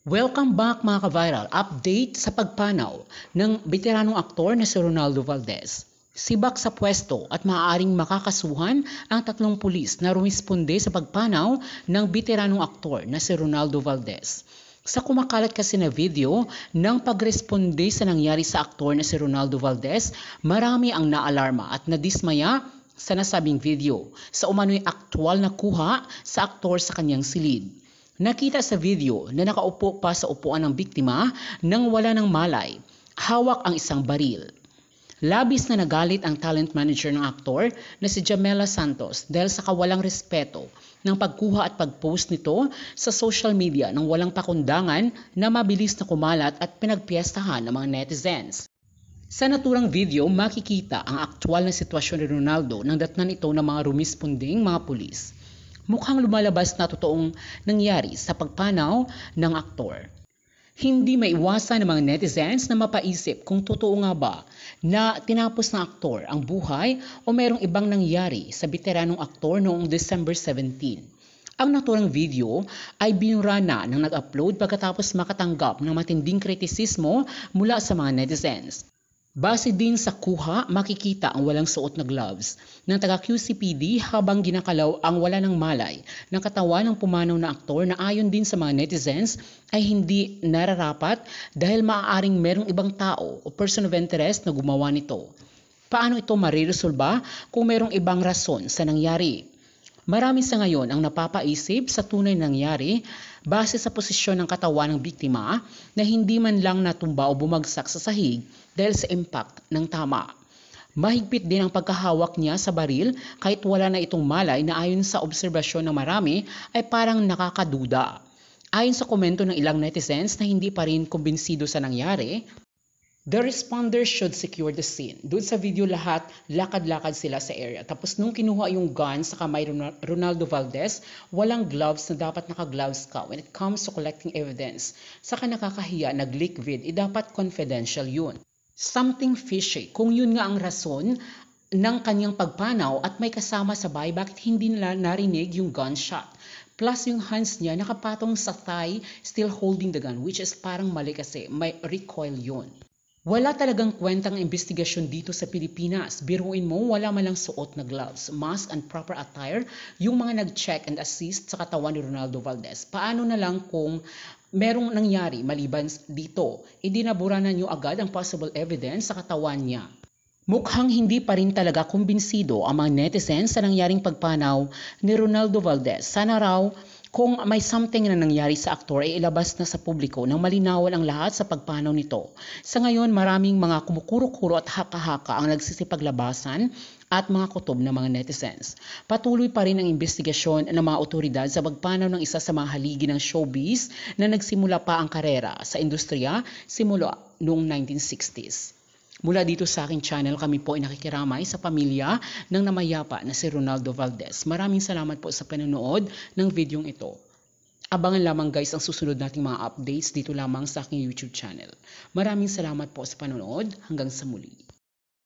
Welcome back mga ka-viral. Update sa pagpanaw ng veteranong aktor na si Ronaldo Valdez. Sibak sa pwesto at maaaring makakasuhan ang tatlong pulis na rumisponde sa pagpanaw ng veteranong aktor na si Ronaldo Valdez. Sa kumakalat kasi na video ng pagresponde sa nangyari sa aktor na si Ronaldo Valdez, marami ang naalarma at nadismaya sa nasabing video sa umano'y aktwal na kuha sa aktor sa kanyang silid. Nakita sa video na nakaupo pa sa upuan ng biktima nang wala ng malay, hawak ang isang baril. Labis na nagalit ang talent manager ng aktor na si Jamela Santos dahil sa kawalang respeto ng pagkuha at pag-post nito sa social media nang walang pakundangan na mabilis na kumalat at pinagpiestahan ng mga netizens. Sa naturang video, makikita ang aktwal na sitwasyon ni Ronaldo nang datnan ito ng mga rumisponding mga pulis. Mukhang lumalabas na totoong nangyari sa pagpanaw ng aktor. Hindi maiwasan ng mga netizens na mapaisip kung totoo nga ba na tinapos ng aktor ang buhay o mayroong ibang nangyari sa veteranong aktor noong December 17. Ang naturang video ay binura na ng nag-upload pagkatapos makatanggap ng matinding kritisismo mula sa mga netizens. Base din sa kuha, makikita ang walang suot na gloves ng taga-QCPD habang ginakalaw ang wala ng malay ng katawan ng pumanaw na aktor na ayon din sa mga netizens ay hindi nararapat dahil maaaring merong ibang tao o person of interest na gumawa nito. Paano ito mariresolba kung merong ibang rason sa nangyari? Marami sa ngayon ang napapaisip sa tunay nangyari base sa posisyon ng katawan ng biktima na hindi man lang natumba o bumagsak sa sahig dahil sa impact ng tama. Mahigpit din ang pagkahawak niya sa baril kahit wala na itong malay na ayon sa obserbasyon ng marami ay parang nakakaduda. Ayon sa komento ng ilang netizens na hindi pa rin kumbinsido sa nangyari, the responders should secure the scene. Doon sa video lahat, lakad-lakad sila sa area. Tapos nung kinuha yung gun sa kamay Ronaldo Valdez, walang gloves na dapat naka-gloves ka when it comes to collecting evidence. Saka nakakahiya, nag-leak vid, dapat confidential yun. Something fishy. Kung yun nga ang rason ng kanyang pagpanaw at may kasama sa bahay, bakit hindi nila narinig yung gunshot? Plus yung hands niya nakapatong sa thigh, still holding the gun, which is parang mali kasi may recoil yun. Wala talagang kwentang investigasyon dito sa Pilipinas. Biruin mo, wala malang suot na gloves, mask and proper attire yung mga nag-check and assist sa katawan ni Ronaldo Valdez. Paano na lang kung merong nangyari maliban dito? Idinaburanan nyo agad ang possible evidence sa katawan niya. Mukhang hindi pa rin talaga kumbinsido ang mga netizens sa nangyaring pagpanaw ni Ronaldo Valdez. Sana raw kung may something na nangyari sa aktor ay ilabas na sa publiko nang malinawan ang lahat sa pagpanaw nito. Sa ngayon, maraming mga kumukuro-kuro at haka-haka ang nagsisipaglabasan at mga kutob ng mga netizens. Patuloy pa rin ang investigasyon ng mga otoridad sa pagpanaw ng isa sa mga haligi ng showbiz na nagsimula pa ang karera sa industriya simula noong 1960s. Mula dito sa aking channel, kami po ay nakikiramay sa pamilya ng namayapa na si Ronaldo Valdez. Maraming salamat po sa panonood ng videong ito. Abangan lamang guys ang susunod nating mga updates dito lamang sa aking YouTube channel. Maraming salamat po sa panonood. Hanggang sa muli.